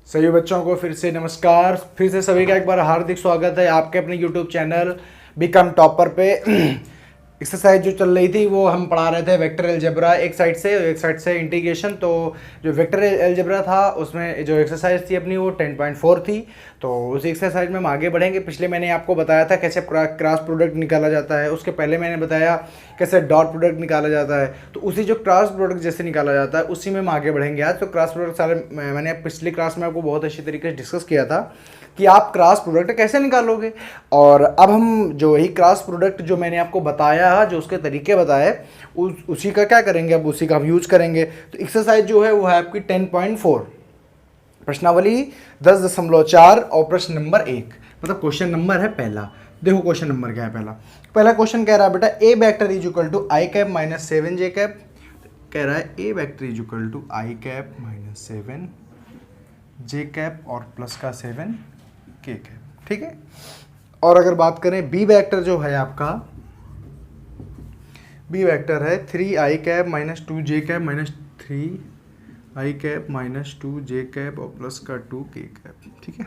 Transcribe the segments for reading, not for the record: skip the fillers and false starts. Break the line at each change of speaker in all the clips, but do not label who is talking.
सभी बच्चों को फिर से नमस्कार। फिर से सभी का एक बार हार्दिक स्वागत है आपके अपने YouTube चैनल बिकम टॉपर पे। एक्सरसाइज जो चल रही थी वो हम पढ़ा रहे थे वेक्टर अलजेब्रा एक साइड से इंटीग्रेशन। तो जो वेक्टर अलजेब्रा था उसमें जो एक्सरसाइज थी अपनी वो 10.4 थी। तो उस एक्सरसाइज में हम आगे बढ़ेंगे। पिछले मैंने आपको बताया था कैसे क्रॉस प्रोडक्ट निकाला जाता है, उसके पहले मैंने बताया कैसे डॉट प्रोडक्ट निकाला जाता है। तो उसी जो क्रॉस प्रोडक्ट जैसे निकाला जाता है उसी में हम आगे बढ़ेंगे आज। तो क्रॉस प्रोडक्ट सारे मैंने पिछली क्लास में आपको बहुत अच्छी तरीके से डिस्कस किया था कि आप क्रॉस प्रोडक्ट कैसे निकालोगे। और अब हम जो वही क्रॉस प्रोडक्ट जो मैंने आपको बताया, जो उसके तरीके बताए, उसी का क्या करेंगे, अब उसी का हम यूज करेंगे। तो एक्सरसाइज जो है वो है आपकी 10.4, प्रश्नावली 10.4 और प्रश्न नंबर 1, मतलब क्वेश्चन नंबर है पहला। देखो क्वेश्चन नंबर क्या है पहला क्वेश्चन कह रहा है बेटा A vector is equal to I cap minus 7 J cap. कह रहा है A vector is equal to I cap minus 7 J cap और प्लस का 7 के कैप। ठीक है। और अगर बात करें बी वेक्टर जो है आपका, बी वेक्टर है 3 आई कैप माइनस 2 जे कैप माइनस 3 आई कैप माइनस 2 जे कैप और प्लस का 2 के कैप। ठीक है।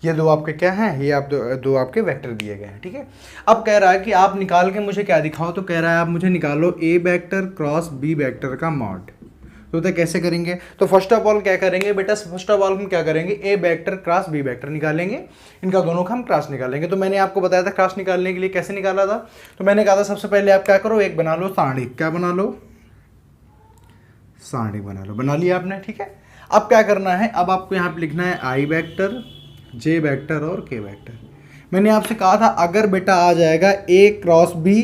ये दो आपके क्या हैं, ये आप दो आपके वेक्टर दिए गए हैं। ठीक है। अब कह रहा है कि आप निकाल के मुझे क्या दिखाओ। तो कह रहा है आप मुझे निकालो ए वेक्टर क्रॉस बी वेक्टर का मॉड। तो कैसे करेंगे। तो फर्स्ट ऑफ ऑल क्या करेंगे बेटा, फर्स्ट ऑफ ऑल हम क्या करेंगे, ए वेक्टर क्रॉस बी वेक्टर निकालेंगे। इनका दोनों का हम क्रॉस निकालेंगे। तो मैंने आपको बताया था क्रॉस निकालने के लिए कैसे निकाला था। तो मैंने कहा था सबसे पहले आप क्या करो, एक बना लो सारणिक। क्या बना लो, सारणिक बना लो। बना लिया आपने। ठीक है। अब क्या करना है, अब आपको यहाँ पे लिखना है आई वेक्टर, जे वेक्टर और के वेक्टर। मैंने आपसे कहा था अगर बेटा आ जाएगा ए क्रॉस बी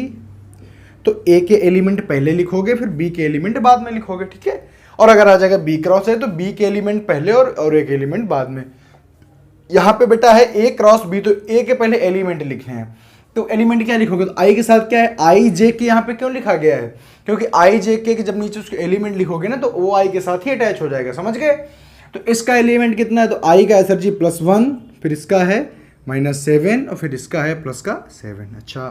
तो ए के एलिमेंट पहले लिखोगे, फिर बी के एलिमेंट बाद में लिखोगे। ठीक है। और अगर आ जाएगा बी क्रॉस है तो बी के एलिमेंट पहले और ए के एलिमेंट बाद में। यहाँ पे बेटा है ए क्रॉस बी, तो ए के पहले एलिमेंट लिखने हैं। तो एलिमेंट क्या लिखोगे, तो आई के साथ क्या है, आई जे के यहाँ पे क्यों लिखा गया है, क्योंकि आई जे के जब नीचे उसके एलिमेंट लिखोगे ना तो वो आई के साथ ही अटैच हो जाएगा। समझ गए। तो इसका एलिमेंट कितना है, तो आई का है सर जी +1, फिर इसका है -7 और फिर इसका है प्लस का 7। अच्छा,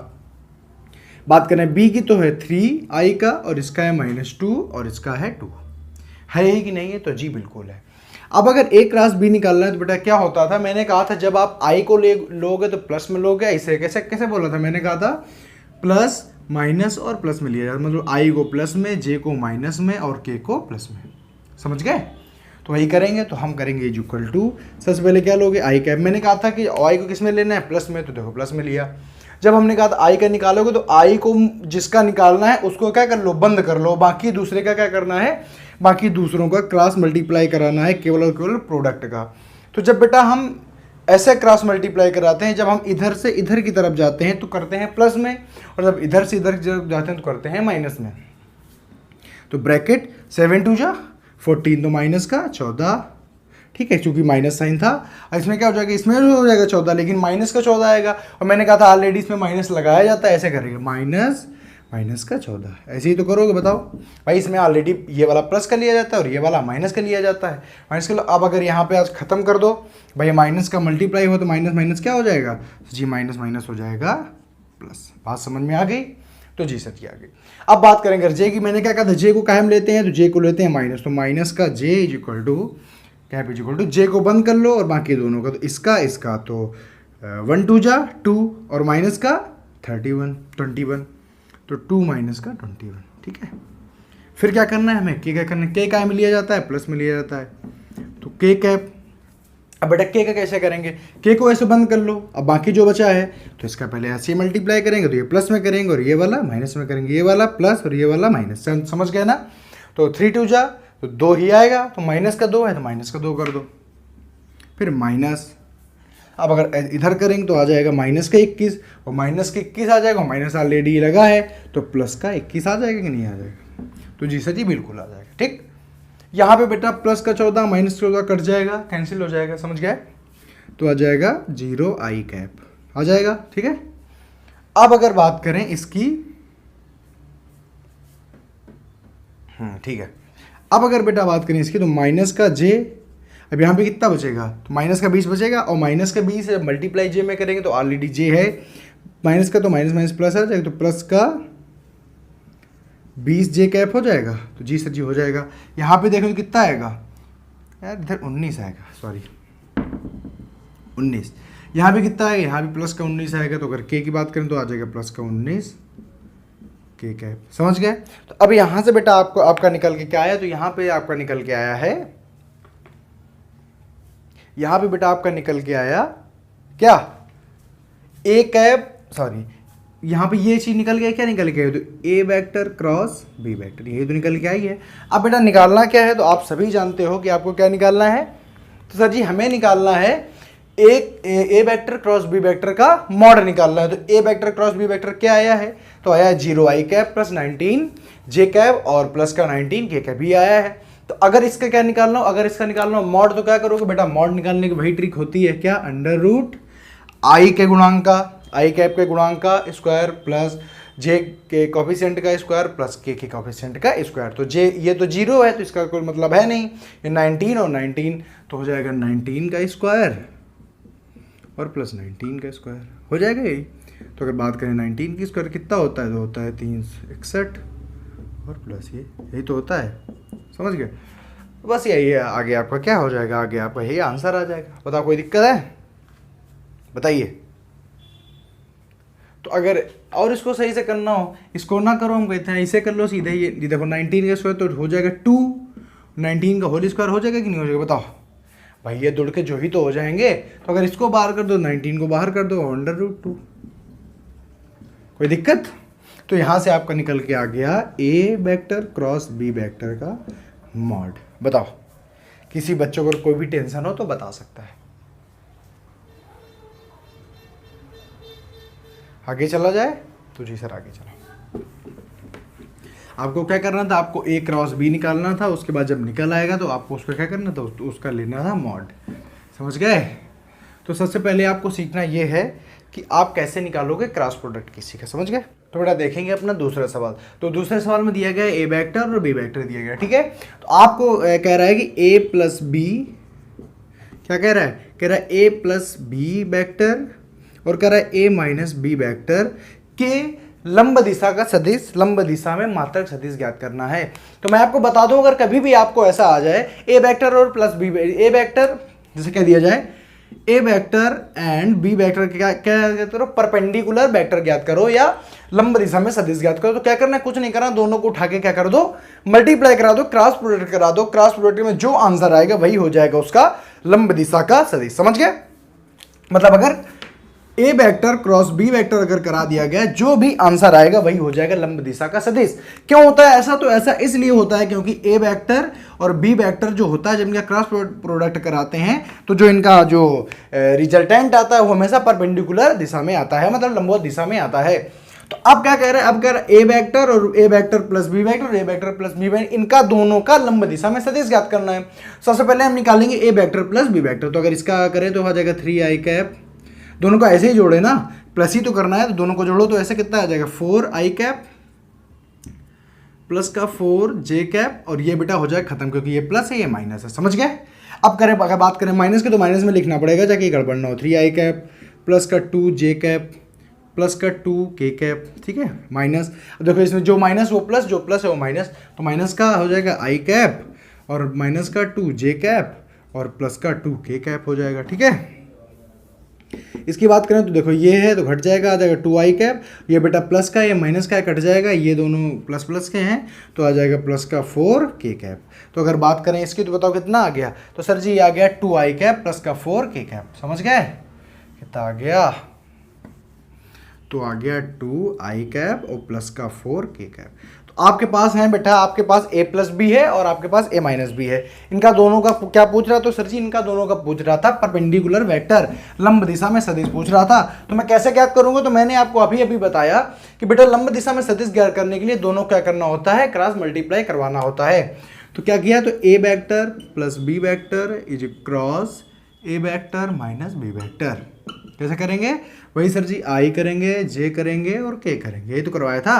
बात करें बी की तो है 3 आई का और इसका है -2 और इसका है 2। है ही कि नहीं है, तो जी बिल्कुल है। अब अगर ए क्रॉस बी निकालना है तो बेटा क्या होता था, मैंने कहा था जब आप आई को लोगे तो प्लस में लोगे। ऐसे कैसे कैसे बोला था, मैंने कहा था प्लस माइनस और प्लस में लिया जाता, मतलब आई को प्लस में, जे को माइनस में और के को प्लस में। समझ गए। तो वही करेंगे। तो हम करेंगे इज इक्वल टू, सबसे पहले क्या लोगे आई कैप। मैंने कहा था कि आई को किस में लेना है, प्लस में, तो देखो प्लस में लिया। जब हमने कहा था आई का निकालोगे तो आई को जिसका निकालना है उसको क्या कर लो, बंद कर लो। बाकी दूसरे का क्या करना है, बाकी दूसरों का क्रॉस मल्टीप्लाई कराना है, केवल और केवल प्रोडक्ट का। तो जब बेटा हम ऐसे क्रॉस मल्टीप्लाई कराते हैं, जब हम इधर से इधर की तरफ जाते हैं तो करते हैं प्लस में, और जब इधर से इधर की तरफ जाते हैं तो करते हैं माइनस में। तो ब्रैकेट 7 2 जा 14, तो माइनस का 14। ठीक है, क्योंकि माइनस साइन था। इसमें क्या हो जाएगा, इसमें हो जाएगा 14, लेकिन माइनस का 14 आएगा। और मैंने कहा था ऑलरेडी इसमें माइनस लगाया जाता है, ऐसे करेंगे माइनस का 14। ऐसे ही तो करोगे। बताओ भाई, इसमें ऑलरेडी ये वाला प्लस का लिया जाता है और ये वाला माइनस का लिया जाता है। माइनस का अब अगर यहाँ पे आज खत्म कर दो भाई, माइनस का मल्टीप्लाई हो तो माइनस माइनस क्या हो जाएगा जी, माइनस माइनस हो जाएगा प्लस। बात समझ में आ गई। तो जी सर जी आ गई। अब बात करेंगे जे की। मैंने क्या कहा था, जे को कायम लेते हैं तो जे को लेते हैं माइनस, तो माइनस का J is equal to cap is equal to J को बंद कर लो और बाकी दोनों का, तो इसका तो 1 2 जा 2 और माइनस का 21, तो 2 माइनस का 21। ठीक है। फिर क्या करना है हमें, के क्या करना है, के काय में लिया जाता है, प्लस में लिया जाता है, तो के कैप। अब बेटा के का कैसे करेंगे, के को ऐसे बंद कर लो। अब बाकी जो बचा है तो इसका पहले ऐसे मल्टीप्लाई करेंगे, तो ये प्लस में करेंगे और ये वाला माइनस में करेंगे, ये वाला प्लस और ये वाला माइनस। समझ गए ना। तो 3 2 जा तो 2 ही आएगा, तो माइनस का 2 है तो माइनस का 2 कर दो, फिर माइनस। अब अगर इधर करेंगे तो आ जाएगा माइनस का 21 और माइनस का 21 आ जाएगा, माइनस ऑलरेडी लगा है तो प्लस का 21 आ जाएगा कि नहीं आ जाएगा, तो जी सर जी बिल्कुल आ जाएगा। ठीक। यहाँ पे बेटा प्लस का 14 माइनस 14 कट जाएगा, कैंसिल हो जाएगा। समझ गए। तो आ जाएगा 0 आई कैप आ जाएगा। ठीक है। अब अगर बात करें इसकी, ठीक है, अब अगर बेटा बात करें इसकी तो माइनस का जे, अब यहाँ पे कितना बचेगा, तो माइनस का 20 बचेगा और माइनस का 20 मल्टीप्लाई जे में करेंगे तो ऑलरेडी जे है माइनस का, तो माइनस माइनस प्लस आ जाएगा, तो प्लस का 20 जे कैप हो जाएगा। तो जी सर जी हो जाएगा। यहाँ पे देखो कितना आएगा, यार इधर 19 आएगा, सॉरी 19। यहाँ भी कितना है, यहाँ भी प्लस का 19 आएगा। तो अगर के की बात करें तो आ जाएगा प्लस का 19 के कैप। समझ गए? तो अब यहाँ से बेटा आपको आपका निकल के क्या आया, तो यहाँ पे आपका निकल के आया है, यहाँ पे बेटा आपका निकल के आया क्या, ए कैप, सॉरी यहाँ पे ये चीज निकल गया, क्या निकल गया, तो A vector cross B vector, ये तो निकल के आई है। अब बेटा निकालना क्या है, तो आप सभी जानते हो कि आपको क्या निकालना है, तो सर जी हमें निकालना है एक ए वेक्टर क्रॉस बी वेक्टर का मॉड निकालना है। तो A vector cross B vector क्या आया है, तो आया 0 आई कैप प्लस 19 जे कैप और प्लस का 19 के कैप भी आया है। तो अगर इसका क्या निकालना हो, अगर इसका निकालना हो मॉड, तो क्या करोगे बेटा, मॉड निकालने की वही ट्रिक होती है क्या, अंडर रूट आई के गुणांक का, आई कैप के गुणांक का स्क्वायर प्लस जे के कॉफिशिएंट का स्क्वायर प्लस के कॉफिशिएंट का स्क्वायर। तो जे ये तो 0 है तो इसका कोई मतलब है नहीं, ये 19 और 19 तो हो जाएगा 19 का स्क्वायर और प्लस 19 का स्क्वायर हो जाएगा यही। तो अगर बात करें 19 की स्क्वायर कितना होता है, तो होता है 361 और प्लस ये यही तो होता है। समझ गए? बस यही है, आगे आपका क्या हो जाएगा, आगे आपका यही आंसर आ जाएगा। बताओ कोई दिक्कत है, बताइए। तो अगर और इसको सही से करना हो, इसको ना करो, हम कहते हैं इसे कर लो सीधे, ये देखो 19 का स्क्वायर तो हो जाएगा 2, 19 का होल स्क्वायर हो जाएगा कि नहीं हो जाएगा, बताओ भाई, ये जुड़ के जो ही तो हो जाएंगे। तो अगर इसको बाहर कर दो, 19 को बाहर कर दो, अंडर रूट 2, कोई दिक्कत? तो यहां से आपका निकल के आ गया ए वेक्टर क्रॉस बी वेक्टर का मॉड। बताओ, किसी बच्चों को कोई भी टेंशन हो तो बता सकता है। आगे चला जाए तो जी सर आगे चलो। आपको क्या करना था, आपको ए क्रॉस बी निकालना था, उसके बाद जब निकल आएगा तो आपको उसका क्या करना था, उसका लेना था मॉड। समझ गए? तो सबसे पहले आपको सीखना ये है कि आप कैसे निकालोगे क्रॉस प्रोडक्ट किसी का। समझ गए? तो बेटा देखेंगे अपना दूसरा सवाल। तो दूसरे सवाल में दिया गया ए वेक्टर और बी वेक्टर दिया गया, ठीक है। तो आपको कह रहा है कि ए प्लस बी, क्या कह रहा है, कह रहा है ए प्लस बी वेक्टर और कह रहा है ए माइनस बी वेक्टर के लंब दिशा का सदिश, लंब दिशा में मात्रक सदिश ज्ञात करना है। तो मैं आपको बता दूं, अगर कभी भी आपको ऐसा आ जाए ए वेक्टर और प्लस बी, ए वेक्टर जैसे कह दिया जाए ए वेक्टर एंड बी वेक्टर क्या क्या करो, परपेंडिकुलर वेक्टर ज्ञात करो या लंब दिशा में सदिश ज्ञात करो, तो क्या करना है, कुछ नहीं करना, दोनों को उठा के क्या कर दो, मल्टीप्लाई करा दो, क्रॉस प्रोडक्ट करा दो। क्रॉस प्रोडक्ट में जो आंसर आएगा वही हो जाएगा उसका लंब दिशा का सदिश। समझ गए? मतलब अगर ए वेक्टर क्रॉस बी वेक्टर अगर करा दिया गया, जो भी आंसर आएगा वही हो जाएगा लंब दिशा का सदिश। क्यों होता है ऐसा? तो ऐसा इसलिए होता है क्योंकि ए वेक्टर और बी वेक्टर जो होता है, जब इनका क्रॉस प्रोडक्ट कराते हैं तो जो इनका जो रिजल्टेंट आता है वो हमेशा परपेंडिकुलर दिशा में आता है, मतलब लंबवत दिशा में आता है। तो अब क्या कह रहे हैं, अब कह रहे हैं ए वेक्टर और ए वेक्टर प्लस बी वेक्टर, ए वेक्टर प्लस बी वेक्टर, इनका दोनों का लंब दिशा में सदिश ज्ञात करना है। सबसे पहले हम निकालेंगे ए वेक्टर प्लस बी वेक्टर। तो अगर इसका करें तो आ जाएगा 3 आई कैप, दोनों को ऐसे ही जोड़े ना, प्लस ही तो करना है, तो दोनों को जोड़ो तो ऐसे कितना आ जाएगा 4 आई कैप प्लस का 4 जे कैप, और ये बेटा हो जाए खत्म, क्योंकि ये प्लस है ये माइनस है। समझ गए? अब करें, अगर बात करें माइनस की, तो माइनस में लिखना पड़ेगा जाके गड़बड़ ना हो। 3 आई कैप प्लस का 2 जे कैप प्लस का 2 के कैप, ठीक है, माइनस। अब देखो इसमें जो माइनस वो प्लस, जो प्लस है वो माइनस, तो माइनस का हो जाएगा आई कैप और माइनस का 2 जे कैप और प्लस का 2 के कैप हो जाएगा, ठीक है। इसकी बात करें तो देखो ये है तो घट जाएगा, आ जाएगा 2 आई कैप, ये बेटा प्लस का, ये माइनस का कट जाएगा, ये दोनों प्लस प्लस के हैं तो आ जाएगा प्लस का 4 के कैप। तो अगर बात करें इसकी तो बताओ कितना आ गया, तो सर जी आ गया 2 आई कैप प्लस का 4 के कैप। समझ गए कितना आ गया? तो आ गया 2 आई कैप और प्लस का 4 के कैप। तो आपके पास है बेटा, आपके पास ए प्लस बी है और आपके पास ए माइनस बी है। इनका दोनों का क्या पूछ रहा था, तो सर जी इनका दोनों का पूछ रहा था परपेंडिकुलर वेक्टर, लंब दिशा में सदिश पूछ रहा था। तो मैं कैसे ज्ञात करूंगा, तो मैंने आपको अभी अभी बताया कि बेटा लंब दिशा में सदिश ज्ञात करने के लिए दोनों क्या करना होता है, क्रॉस मल्टीप्लाई करवाना होता है। तो क्या किया, तो A vector plus B vector is cross A vector minus B vector. कैसे करेंगे, वही सर जी आई करेंगे, जे करेंगे और के करेंगे, यही तो करवाया था।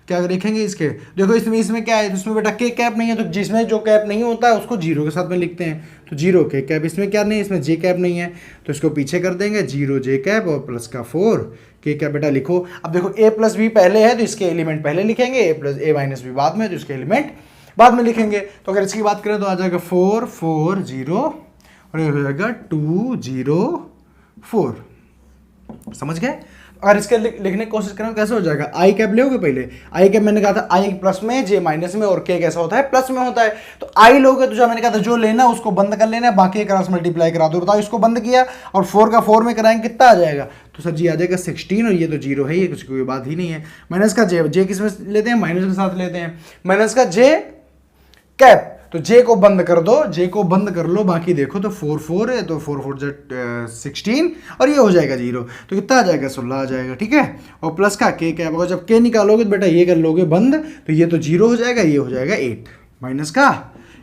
क्या देखेंगे इसके, देखो इसमें क्या है, इसमें बेटा के कैप नहीं है, तो जिसमें जो कैप नहीं होता है उसको जीरो के साथ में लिखते हैं, तो 0 के कैप। इसमें क्या नहीं है, इसमें जे कैप नहीं है, तो इसको पीछे कर देंगे, 0 जे कैप और प्लस का 4 के कैप। बेटा लिखो, अब देखो ए प्लस बी पहले है तो इसके एलिमेंट पहले लिखेंगे, ए प्लस ए माइनस बी बाद में, तो इसके एलिमेंट बाद में लिखेंगे। तो अगर इसकी बात करें तो आ जाएगा 4 4 0 और ये हो जाएगा 2 0 4। समझ गए? अगर इसके लिखने की कोशिश करें तो कैसे हो जाएगा, आई कैप लोगे पहले, आई कैप मैंने कहा था आई प्लस में जे माइनस में और के कैसा होता है प्लस में होता है। तो आई लोगे तो जो मैंने कहा था जो लेना उसको बंद कर लेना, बाकी क्रॉस मल्टीप्लाई करा दो। बताओ इसको बंद किया और 4 का 4 में कराएंगे कितना आ जाएगा, तो सर जी आ जाएगा 16 और ये तो 0 है, ये कुछ कोई बात ही नहीं है। माइनस का जे किस में लेते हैं, माइनस के साथ लेते हैं, माइनस का जे कैप, तो जे को बंद कर दो, जे को बंद कर लो, बाकी देखो तो 4 4 है तो 4 4 16 और ये हो जाएगा 0, तो कितना आ जाएगा 16 आ जाएगा। ठीक है, और प्लस का के कैप होगा, जब के निकालोगे तो बेटा ये कर लोगे बंद, तो ये तो 0 हो जाएगा, ये हो जाएगा 8 माइनस का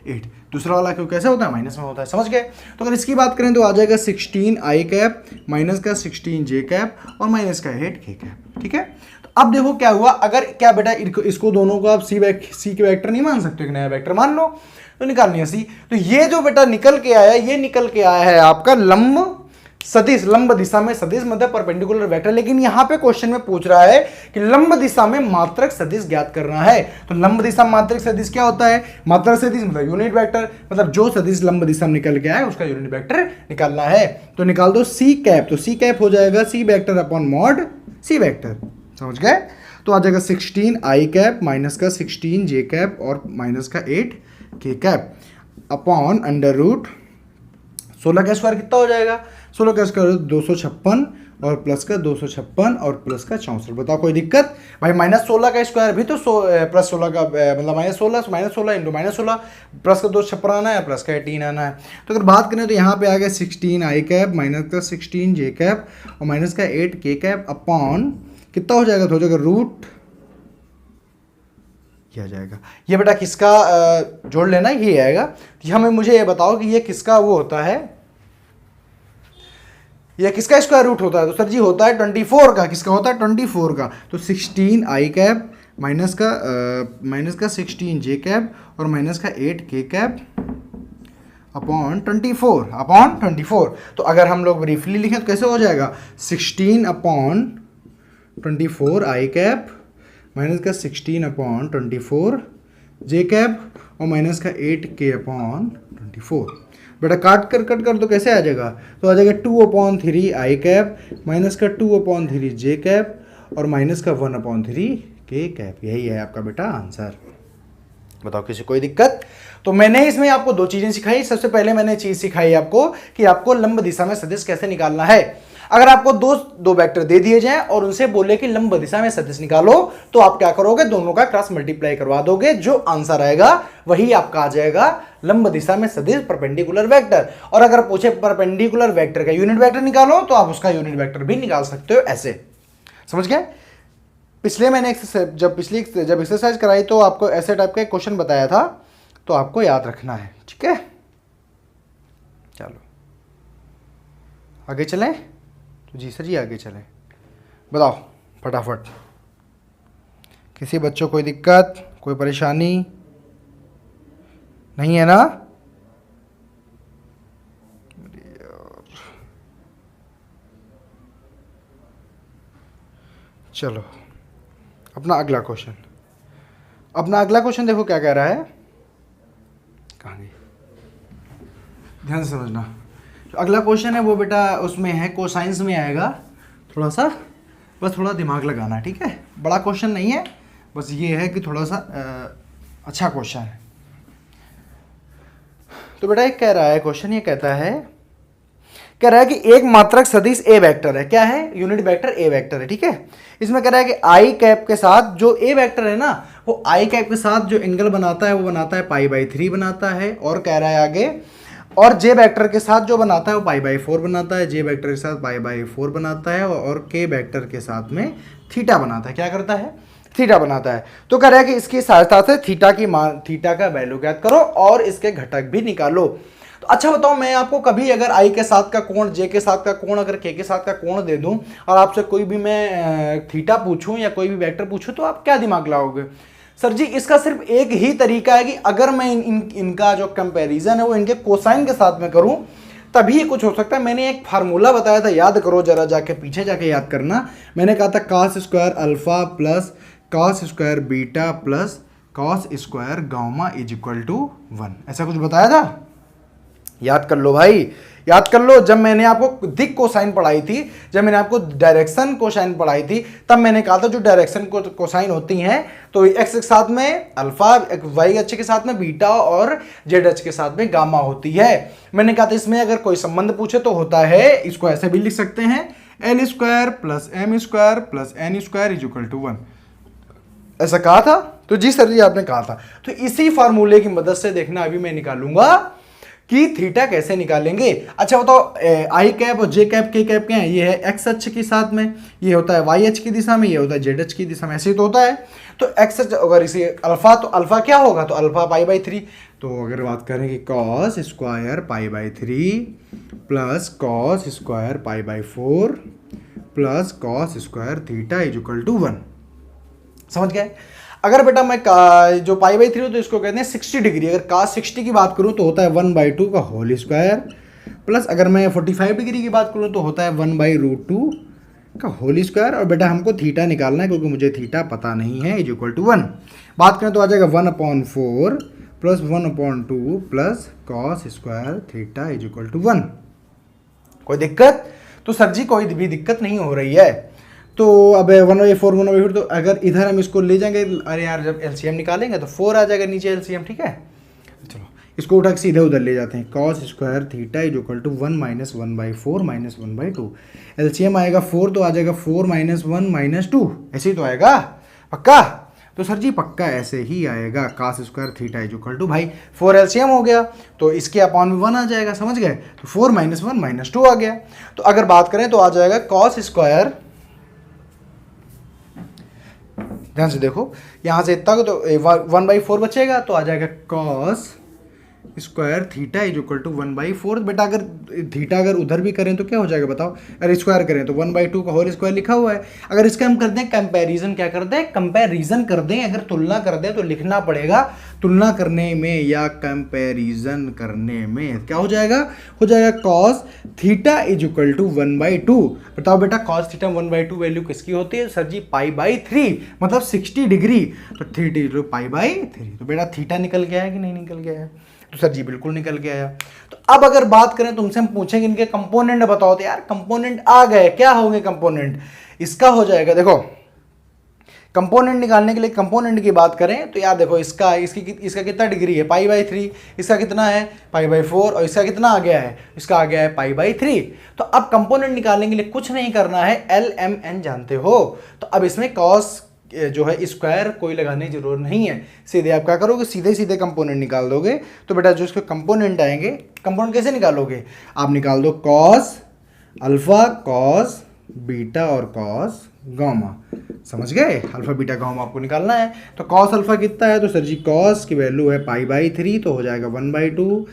8। दूसरा वाला क्यों कैसे होता है, माइनस में होता है। समझ गए? तो अगर इसकी बात करें तो आ जाएगा 16 आई कैप माइनस का 16 जे कैप और माइनस का 8 के कैप। ठीक है, तो अब देखो क्या हुआ, अगर क्या बेटा इसको दोनों को आप सी के वेक्टर नहीं मान सकते, एक नया वेक्टर मान लो, तो निकालनी है सी। तो ये जो बेटा निकल के आया, ये निकल के आया है आपका लंब सदिश, लंब दिशा में सदिश मतलब परपेंडिकुलर वेक्टर। लेकिन यहां पे क्वेश्चन में पूछ रहा है कि लंब दिशा में मात्रक सदिश ज्ञात करना है। तो लंब दिशा मात्रक सदिश क्या होता है, मात्रक सदिश मतलब यूनिट वेक्टर, मतलब जो सदिश लंब दिशा में निकल के आए उसका यूनिट वेक्टर निकालना है। तो निकाल दो सी कैप, तो सी कैप हो जाएगा C vector upon mod C vector. समझ गए? तो आ जाएगा 16 आई कैप माइनस का 16 जे कैप और माइनस का 8 के कैप अपॉन अंडर रूट 16 का स्क्वायर कितना हो जाएगा, 16 का स्क्वायर 256 और प्लस का 256 और प्लस का 64। बताओ कोई दिक्कत भाई, माइनस 16 का स्क्वायर भी तो प्लस 16 का मतलब माइनस 16 इंटू माइनस 16 प्लस का 256 आना है, प्लस का 18 आना है। तो अगर बात करें तो यहाँ पे आ गया 16 आई कैप माइनस का 16 जे कैप और माइनस का 8 के कैप अपॉन कितना हो जाएगा, तो हो जाएगा रूट किया जाएगा। ये बेटा किसका जोड़ लेना, ये आएगा। हमें मुझे ये बताओ कि ये किसका वो होता है, ये किसका स्क्वायर रूट होता है, तो सर जी होता है 24 का। किसका होता है, 24 का। तो 16 आई कैप माइनस का 16 जे कैप और माइनस का 8 के कैप अपॉन 24। तो अगर हम लोग ब्रीफली लिखें तो कैसे हो जाएगा, 16 अपॉन 24 आई कैप माइनस का 16 अपॉन 24 जे कैप और माइनस का 8 के अपॉन 24। बेटा कट कर तो कैसे आ जाएगा, तो आ जाएगा 2/3 आई कैप माइनस का 2/3 जे कैप और माइनस का 1/3 के कैप। यही है आपका बेटा आंसर। बताओ किसी कोई दिक्कत? तो मैंने इसमें आपको दो चीजें सिखाई। सबसे पहले मैंने चीज सिखाई आपको कि आपको लंब दिशा में सदिश कैसे निकालना है। अगर आपको दो वेक्टर दे दिए जाएं और उनसे बोले कि लंब दिशा में सदिश निकालो, तो आप क्या करोगे, दोनों का क्रॉस मल्टीप्लाई करवा दोगे, जो आंसर आएगा वही आपका आ जाएगा लंब दिशा में सदिश परपेंडिकुलर वेक्टर। और अगर पूछे परपेंडिकुलर वेक्टर का यूनिट वेक्टर निकालो, तो आप उसका यूनिट वेक्टर भी निकाल सकते हो ऐसे। समझ गए? पिछले मैंने जब एक्सरसाइज कराई तो आपको ऐसे टाइप का एक क्वेश्चन बताया था, तो आपको याद रखना है। ठीक है, चलो आगे चलें। तो जी सर जी आगे चलें, बताओ फटाफट। किसी बच्चों कोई दिक्कत, कोई परेशानी नहीं है ना? चलो अपना अगला क्वेश्चन देखो क्या कह रहा है, कहाँ गई, ध्यान से समझना। जो अगला क्वेश्चन है वो बेटा उसमें है कोसाइंस में आएगा, थोड़ा सा बस थोड़ा दिमाग लगाना है। ठीक है, बड़ा क्वेश्चन नहीं है, बस ये है कि थोड़ा सा अच्छा क्वेश्चन है। तो बेटा एक कह रहा है क्वेश्चन, ये कह रहा है कि एक मात्रक सदिश ए वेक्टर है। क्या है, यूनिट वेक्टर ए वेक्टर है। ठीक है, इसमें कह रहा है कि आई कैप के साथ जो ए वेक्टर है ना, वो आई कैप के साथ जो एंगल बनाता है वो बनाता है π/3 बनाता है। और कह रहा है आगे, और जे वेक्टर के साथ जो बनाता है वो π/4 बनाता है, जे वेक्टर के साथ π/4 बनाता है, और के वेक्टर के साथ में थीटा बनाता है। क्या करता है, थीटा बनाता है। तो कह रहा है कि इसकी सहायता से थीटा का वैल्यू ज्ञात करो और इसके घटक भी निकालो। तो अच्छा बताओ, मैं आपको कभी अगर आई के साथ का कोण, जे के साथ का कोण, अगर के साथ का कोण दे दूं और आपसे कोई भी मैं थीटा पूछूं या कोई भी वेक्टर पूछूं, तो आप क्या दिमाग लाओगे? सर जी इसका सिर्फ एक ही तरीका है कि अगर मैं इनका जो कंपैरिजन है वो इनके कोसाइन के साथ में करूं, तभी कुछ हो सकता है। मैंने एक फार्मूला बताया था, याद करो जरा, जाके पीछे जाके याद करना। मैंने कहा था cos square alpha plus cos square beta plus cos square gamma is equal to 1। ऐसा कुछ बताया था? याद कर लो भाई, याद कर लो। जब मैंने आपको दिक कोसाइन पढ़ाई थी, जब मैंने आपको डायरेक्शन कोसाइन पढ़ाई थी, तब मैंने कहा था जो डायरेक्शन कोसाइन होती हैं तो एक्स के साथ में अल्फा, वाई अक्ष के साथ में बीटा और जेड अक्ष के साथ में गामा होती है। मैंने कहा था इसमें अगर कोई संबंध पूछे तो होता है, इसको ऐसे भी लिख सकते हैं, L square plus M square plus N square is equal to 1। ऐसा कहा था? तो जी सर जी आपने कहा था। तो इसी फार्मूले की मदद से देखना अभी मैं निकालूंगा कि थीटा कैसे निकालेंगे। अच्छा बताओ, आई कैप और जे कैप के कैप क्या है? ये है एक्स अक्ष के साथ में, ये होता है वाई अक्ष की दिशा में, ये होता है जेड अक्ष की दिशा में। ऐसे ही तो होता है। तो एक्स अक्ष अगर इसे अल्फा, तो अल्फा क्या होगा? तो अल्फा पाई बाई 3। तो अगर बात करें कि cos square pi by 3 plus cos square pi by 4 plus cos square theta is equal to 1। समझ गए? अगर बेटा मैं जो पाई बाई 3 हो तो इसको कहते हैं 60 डिग्री। अगर cos 60 की बात करूं तो होता है 1/2 का होल स्क्वायर, प्लस अगर मैं 45 डिग्री की बात करूं तो होता है 1/√2 का होल स्क्वायर। और बेटा हमको थीटा निकालना है क्योंकि मुझे थीटा पता नहीं है, इज इक्वल टू 1। बात करें तो आ जाएगा 1/4 plus 1/2 plus cos square theta is equal to 1। कोई दिक्कत? तो सर जी कोई भी दिक्कत नहीं हो रही है। तो अब 1/4 1/4, तो अगर इधर हम इसको ले जाएंगे, अरे यार जब एलसीएम निकालेंगे तो 4 आ जाएगा नीचे एलसीएम, ठीक है। चलो इसको उठा के सीधे उधर ले जाते हैं। Cos square theta is equal to 1 minus 1/4 minus 1/2। LCM आएगा 4 तो आ जाएगा 4 माइनस 1 माइनस 2। ऐसे ही तो आएगा पक्का? तो सर जी पक्का ऐसे ही आएगा। Cos square theta is equal to, भाई 4 एलसीएम हो गया तो इसके अपॉन में 1 आ जाएगा, समझ गए? तो 4 माइनस 1 माइनस 2 आ गया। तो अगर बात करें तो आ जाएगा कॉस स्क्वायर, ध्यान से देखो यहाँ से इतना तो 1/4 बचेगा तो आ जाएगा cos square theta is equal to 1/4। बेटा अगर थीटा अगर उधर भी करें तो क्या हो जाएगा बताओ? अगर स्क्वायर करें तो 1/2 का होल स्क्वायर लिखा हुआ है। अगर इसका हम कर दें कंपैरिजन, क्या कर दें? कंपैरिजन कर दें। अगर तुलना कर दें तो लिखना पड़ेगा तुलना करने में या कंपैरिजन करने में क्या हो जाएगा? हो जाएगा cos theta is equal to 1/2। बताओ बेटा कॉस थीटा 1/2 वैल्यू किसकी होती है? सर जी पाई बाई 3, मतलब 60 डिग्री। तो थीटा इज पाई बाई 3। तो बेटा थीटा निकल गया है कि नहीं निकल गया है? तो सर जी बिल्कुल निकल के आया। तो अब अगर बात करें तुमसे हम पूछेंगे इनके कंपोनेंट बताओ, तो यार कंपोनेंट आ गए, क्या होंगे कंपोनेंट? इसका हो जाएगा, देखो कंपोनेंट निकालने के लिए कंपोनेंट की बात करें तो यार देखो इसका कितना डिग्री है? पाई बाई 3। इसका कितना है? पाई बाई 4। और इसका कितना आ गया है? इसका आ गया है पाई बाई 3। तो अब कंपोनेंट निकालने के लिए कुछ नहीं करना है, LMN जानते हो। तो अब इसमें कॉस जो है स्क्वायर कोई लगाने की जरूरत नहीं है, सीधे आप क्या करोगे? सीधे सीधे कंपोनेंट निकाल दोगे। तो बेटा जो इसके कंपोनेंट आएंगे, कंपोनेंट कैसे निकालोगे? आप निकाल दो कॉस अल्फा, कॉस बीटा और कॉस गामा। समझ गए? अल्फा बीटा गामा आपको निकालना है। तो कॉस अल्फा कितना है? तो सर जी कॉस की वैल्यू है पाई बाई 3 तो हो जाएगा 1/2,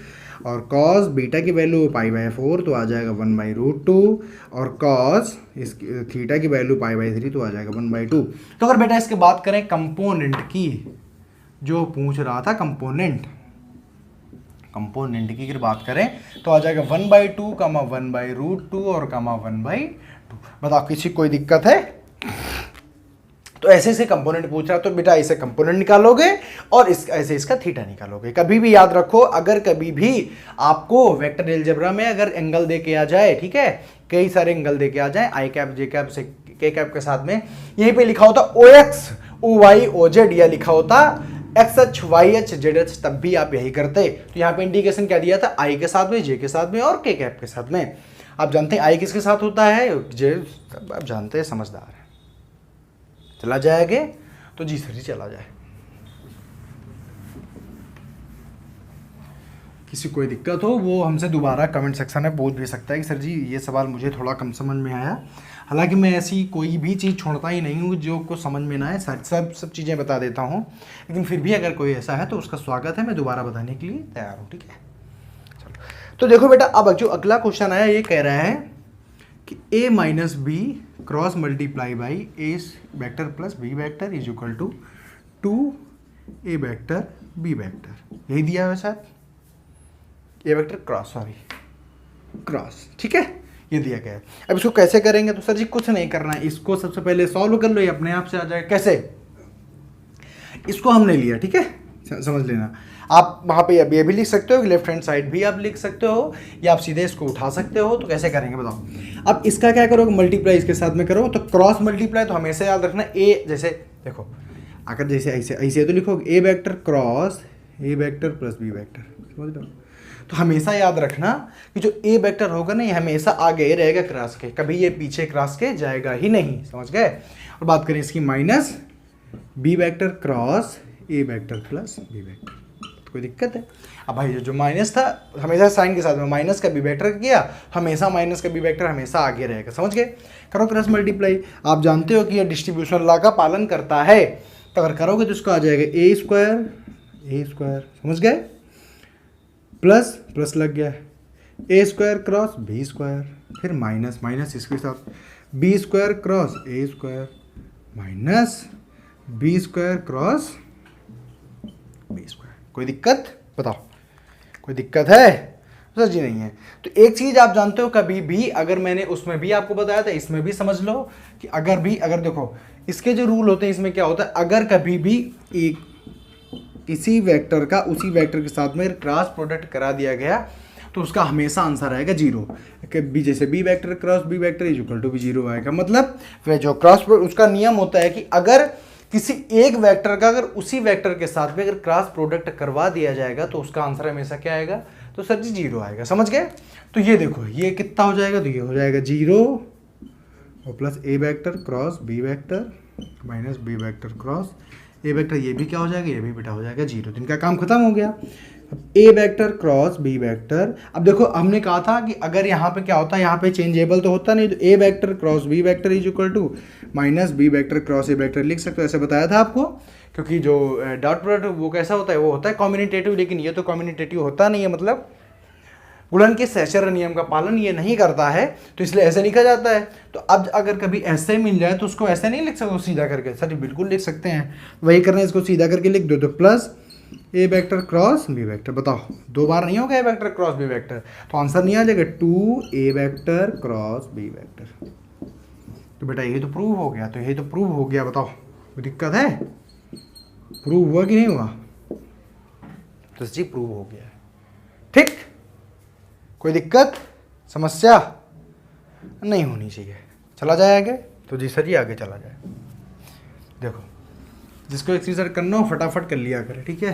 और कॉस बीटा की वैल्यू पाई बाई 4 तो आ जाएगा 1/√2, और कॉस इस थीटा की वैल्यू पाई बाई 3 तो आ जाएगा 1/2। तो अगर बेटा इसके बात करें कंपोनेंट की, जो पूछ रहा था कंपोनेंट की अगर बात करें तो आ जाएगा 1/2 कमा 1/√2 और कमा 1/2। बताओ किसी कोई दिक्कत है? तो ऐसे से कंपोनेंट पूछ रहा तो बेटा ऐसे कंपोनेंट निकालोगे और ऐसे इसका थीटा निकालोगे। कभी भी याद रखो, अगर कभी भी आपको वेक्टर अलजेब्रा में अगर एंगल दे के आ जाए, ठीक है, कई सारे एंगल दे के आ जाए, आई कैप जे कैप से के कैप के साथ में, यहीं पे लिखा होता OX OY OZ या लिखा होता XH YH ZH, तब भी आप यही करते। तो यहाँ पे इंडिकेशन क्या दिया था? आई के साथ में, जे के साथ में और के कैप के साथ में। आप जानते हैं आई किसके साथ होता है? जे, आप जानते हैं, समझदार है। चला जाएगा? तो जी सर जी चला जाए। किसी कोई दिक्कत हो वो हमसे दोबारा कमेंट सेक्शन में पूछ भी सकता है कि सर जी ये सवाल मुझे थोड़ा कम समझ में आया। हालांकि मैं ऐसी कोई भी चीज़ छोड़ता ही नहीं हूँ जो को समझ में ना आए, सब चीज़ें बता देता हूँ। लेकिन फिर भी अगर कोई ऐसा है तो उसका स्वागत है, मैं दोबारा बताने के लिए तैयार हूँ, ठीक है। चलो तो देखो बेटा, अब जो अगला क्वेश्चन आया ये कह रहा है कि A minus B cross multiply by A vector plus B vector is equal to 2A vector B vector, यही दिया है शायद, ए वेक्टर क्रॉस, ठीक है, ये दिया गया है। अब इसको कैसे करेंगे? तो सर जी कुछ नहीं करना है, इसको सबसे पहले सॉल्व कर लो, ये अपने आप से आ जाएगा। कैसे? इसको हमने लिया, ठीक है, समझ लेना। आप वहाँ पे ये भी लिख सकते हो, लेफ्ट हैंड साइड भी आप लिख सकते हो, या आप सीधे इसको उठा सकते हो। तो कैसे करेंगे बताओ। अब इसका क्या करोगे, मल्टीप्लाई इसके साथ में करो, तो क्रॉस मल्टीप्लाई तो हमेशा याद रखना ए, जैसे देखो अगर जैसे ऐसे ऐसे तो लिखोगे A vector cross A vector plus B vector, समझ लो। तो हमेशा याद रखना कि जो ए वेक्टर होगा ना, ये हमेशा आगे रहेगा क्रॉस के, कभी ये पीछे क्रॉस के जाएगा ही नहीं, समझ गए। और बात करें इसकी minus B vector cross A vector plus B vector, तो कोई दिक्कत है। अब भाई जो माइनस था हमेशा साइन के साथ में माइनस का बी वेक्टर किया, हमेशा माइनस का बी वेक्टर हमेशा आगे रहेगा, समझ गए। करो क्रॉस मल्टीप्लाई, आप जानते हो कि यह डिस्ट्रीब्यूशन लॉ का पालन करता है, तो अगर करोगे तो इसको आ जाएगा ए स्क्वायर, समझ गए, प्लस प्लस लग गया, A square cross B square, फिर माइनस माइनस इसके साथ B square cross A square minus B square cross B square. कोई दिक्कत बताओ, कोई दिक्कत है? सर जी नहीं है। तो एक चीज आप जानते हो, कभी भी अगर मैंने उसमें भी आपको बताया था, इसमें भी समझ लो कि अगर देखो इसके जो रूल होते हैं इसमें क्या होता है, अगर कभी भी एक किसी वेक्टर का उसी वेक्टर के साथ में क्रॉस प्रोडक्ट करा दिया गया तो उसका हमेशा आंसर आएगा जीरो। बी जैसे B vector cross B vector is equal to भी जीरो आएगा। मतलब वह जो क्रॉस उसका नियम होता है कि अगर किसी एक वेक्टर का अगर उसी वेक्टर के साथ में अगर क्रॉस प्रोडक्ट करवा दिया जाएगा तो उसका आंसर हमेशा क्या आएगा, तो सर जी जीरो आएगा, समझ गए। तो ये देखो ये कितना हो जाएगा, तो ये हो जाएगा जीरो और plus A vector cross B vector minus B vector cross A vector, ये भी क्या हो जाएगा, ये भी बेटा हो जाएगा जीरो। तो इनका काम खत्म हो गया। अब ए वेक्टर क्रॉस बी वेक्टर, अब देखो हमने कहा था कि अगर यहाँ पे क्या होता है, यहाँ पे चेंजेबल तो होता नहीं, तो A vector cross B vector is equal to minus B vector cross A vector लिख सकते हो, ऐसे बताया था आपको। क्योंकि जो डॉट प्रोडक्ट वो कैसा होता है, वो होता है कम्यूनिटेटिव, लेकिन ये तो कम्यूनिटेटिव होता नहीं है, मतलब गुणन के सहचर्य नियम का पालन ये नहीं करता है, तो इसलिए ऐसे लिखा जाता है। तो अब अगर कभी ऐसे मिल जाए तो उसको ऐसे नहीं लिख सकते सीधा करके, सर बिल्कुल लिख सकते हैं, वही करना है, इसको सीधा करके लिख दो। तो plus A vector cross B vector, बताओ दो बार नहीं होगा A vector cross B vector, तो आंसर नहीं आ जाएगा two A vector cross B vector. तो बेटा ये तो प्रूव हो गया, तो ये तो प्रूव हो गया, बताओ कोई दिक्कत है? प्रूव हुआ कि नहीं हुआ? तो जी प्रूव हो गया, ठीक। कोई दिक्कत समस्या नहीं होनी चाहिए। चला जाए आगे, तो जी सर जी आगे चला जाए। देखो जिसको एक्सरसाइज करना हो फटाफट कर लिया करे, ठीक है।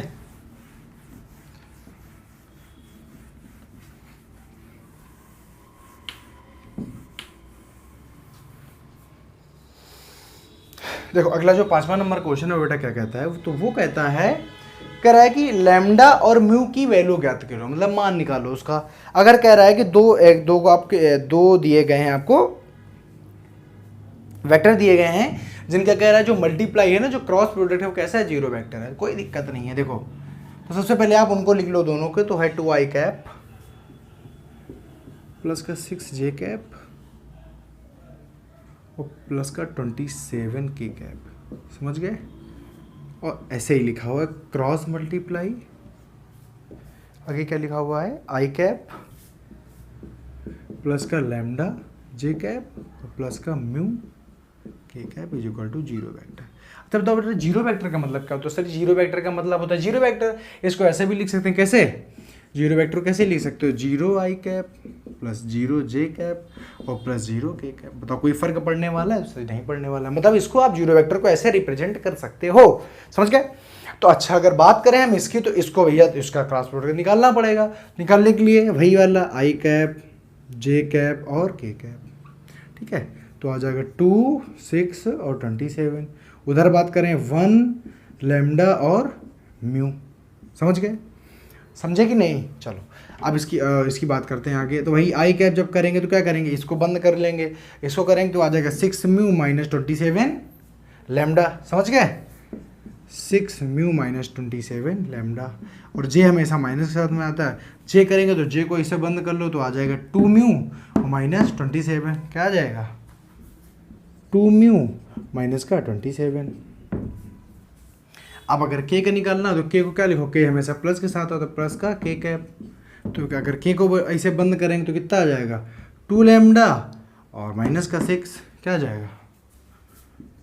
देखो अगला जो 5वां नंबर क्वेश्चन है बेटा क्या कहता है, तो वो कहता है, कह रहा है कि लैम्डा और म्यू की वैल्यू ज्ञात करो, मतलब मान निकालो उसका। अगर कह रहा है कि दो को आपके दो दिए गए हैं, आपको वेक्टर दिए गए हैं जिनका कह रहा है जो मल्टीप्लाई है ना, जो क्रॉस प्रोडक्ट है वो कैसा है, जीरो वेक्टर है, कोई दिक्कत नहीं है। देखो तो सबसे पहले आप उनको लिख लो दोनों के, तो है 2i कैप प्लस का 6j कैप और प्लस का 27k कैप, समझ गए। और ऐसे ही लिखा हुआ है क्रॉस मल्टीप्लाई, आगे क्या लिखा हुआ है, आई कैप प्लस का लैम्डा जे कैप और प्लस का mu K cap is equal to zero vector. तब तो बेटा जीरो वेक्टर का मतलब क्या होता है, सर जीरो वेक्टर का मतलब होता है जीरो वेक्टर। इसको ऐसे भी लिख सकते हैं, कैसे जीरो वेक्टर कैसे लिख सकते हो, जीरो आई कैप प्लस जीरो जे कैप और प्लस जीरो के कैप। बताओ कोई फर्क पड़ने वाला है? उससे नहीं पड़ने वाला, मतलब इसको आप जीरो वेक्टर को ऐसे रिप्रेजेंट कर सकते हो, समझ गए। तो अच्छा अगर बात करें हम इसकी, तो इसको भैया इसका क्रॉस प्रोडक्ट निकालना पड़ेगा। निकालने के लिए वही वाला आई कैप जे कैप और के कैप, ठीक है। तो आ जाएगा 2, 6 और 27। उधर बात करें 1 लैम्डा और म्यू, समझ गए, समझे कि नहीं। चलो अब इसकी बात करते हैं आगे। तो वही आई कैप जब करेंगे तो क्या करेंगे, इसको बंद कर लेंगे, इसको करेंगे तो आ जाएगा 6 म्यू माइनस 27 लैम्डा, समझ गए, 6 म्यू माइनस 27 लैम्डा। और जे हमेशा माइनस के साथ में आता है, जे करेंगे तो जे को इससे बंद कर लो, तो आ जाएगा 2 म्यू माइनस 27, क्या आ जाएगा 2 म्यू माइनस का 27। अब अगर के का निकालना तो के को क्या लिखो, के हमेशा प्लस के साथ होता है, प्लस का के कैप। तो अगर के को ऐसे बंद करेंगे तो कितना आ जाएगा 2 लैम्डा और माइनस का 6, क्या आ जाएगा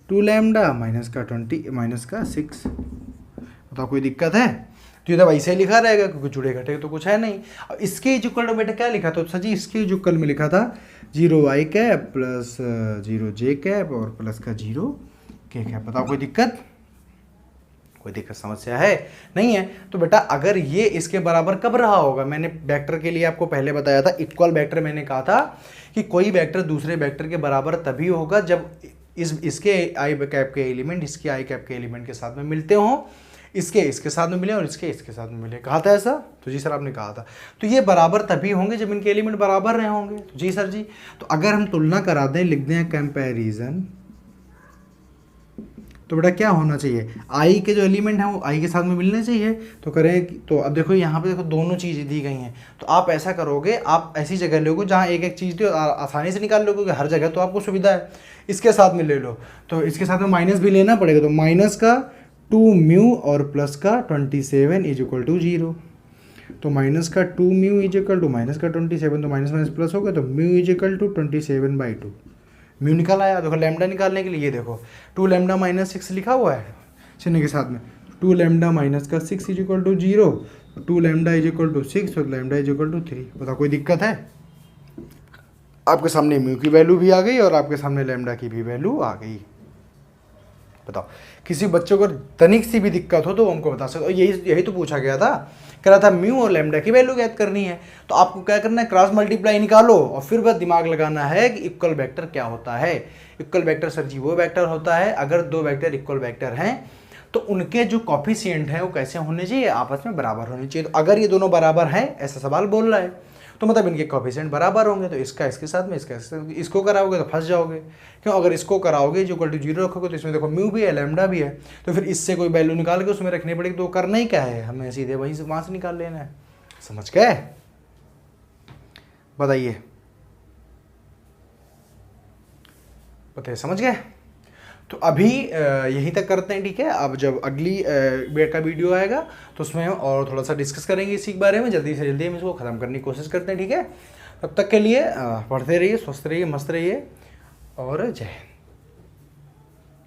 2 लैम्डा माइनस का 20 माइनस का 6, बताओ कोई दिक्कत है? तो ये तो वैसे ही लिखा रहेगा क्योंकि जुड़े घटे तो कुछ है नहीं। और इसके इक्वल में बेटा क्या लिखा था? सर जी इसके इक्वल में लिखा था 0y cap plus 0j cap और प्लस का 0k कैप। बताओ कोई दिक्कत? कोई दिक्कत समस्या है? नहीं है। तो बेटा अगर ये इसके बराबर कब रहा होगा? मैंने वेक्टर के लिए आपको पहले बताया था, इक्वल वेक्टर मैंने कहा था कि कोई वेक्टर दूसरे वेक्टर के बराबर तभी होगा जब इसके आई कैप के एलिमेंट इसके आई कैप के एलिमेंट के साथ में मिलते हों, इसके साथ में मिले और इसके साथ में मिले। कहा था ऐसा? तो जी सर आपने कहा था। तो ये बराबर तभी होंगे जब इनके एलिमेंट बराबर रहे होंगे। तो जी सर जी। तो अगर हम तुलना करा दें, लिख दें कंपैरिजन, तो बेटा क्या होना चाहिए? आई के जो एलिमेंट हैं वो आई के साथ में मिलने चाहिए। तो करें तो अब देखो यहाँ पे देखो दोनों चीज़ें दी गई हैं। तो आप ऐसा करोगे, आप ऐसी जगह लोगे जहाँ एक एक चीज़ दो, आसानी से निकाल लोगे, हर जगह तो आपको सुविधा है। इसके साथ में ले लो, तो इसके साथ में माइनस भी लेना पड़ेगा। तो माइनस का 2 म्यू और प्लस का 27 इज इक्वल टू 0। तो माइनस का 2 mu is equal to minus का 27, तो माइनस माइनस प्लस हो गया, तो mu is equal to 27/2। Mu निकल आया। देखो लैम्डा निकालने के लिए ये देखो 2 लैम्डा माइनस 6 लिखा हुआ है चिन्ह के साथ में। 2 लैम्डा माइनस का 6 is equal to 0, 2 lambda is equal to 6 और लैम्डा इज इक्वल टू 3। बताओ कोई दिक्कत है? आपके सामने म्यू की वैल्यू भी आ गई और आपके सामने लैम्डा की भी वैल्यू आ गई। बताओ किसी बच्चों को तनिक सी भी दिक्कत हो तो वो हमको बता सकते। और यही तो पूछा गया था, कह रहा था म्यू और लैम्डा की वैल्यू ज्ञात करनी है। तो आपको क्या करना है? क्रॉस मल्टीप्लाई निकालो और फिर बस दिमाग लगाना है कि इक्वल वेक्टर क्या होता है। इक्वल वेक्टर सर जी वो वेक्टर होता है अगर दो वेक्टर इक्वल वेक्टर हैं तो उनके जो कॉफिशिएंट हैं वो कैसे होने चाहिए? आपस में बराबर होने चाहिए। तो अगर ये दोनों बराबर हैं, ऐसा सवाल बोल रहा है, तो मतलब इनके कॉफिशिएंट बराबर होंगे। तो इसका इसके साथ में इसका इसको कराओगे तो फंस जाओगे। क्यों? अगर इसको कराओगे जो इक्वल टू 0 रखोगे तो इसमें देखो म्यू भी है लैम्डा भी है, तो फिर इससे कोई वैल्यू निकाल के उसमें रखनी पड़ेगी। तो करना ही क्या है? हमें सीधे वहीं से वहाँ से निकाल लेना है। समझ गए? बताइए, बताइए समझ गए? तो अभी यहीं तक करते हैं, ठीक है। अब जब अगली का वीडियो आएगा तो उसमें हम और थोड़ा सा डिस्कस करेंगे इसी के बारे में। जल्दी से जल्दी हम इसको ख़त्म करने की कोशिश करते हैं, ठीक है। तब तक के लिए पढ़ते रहिए, स्वस्थ रहिए, मस्त रहिए और जय हिंद।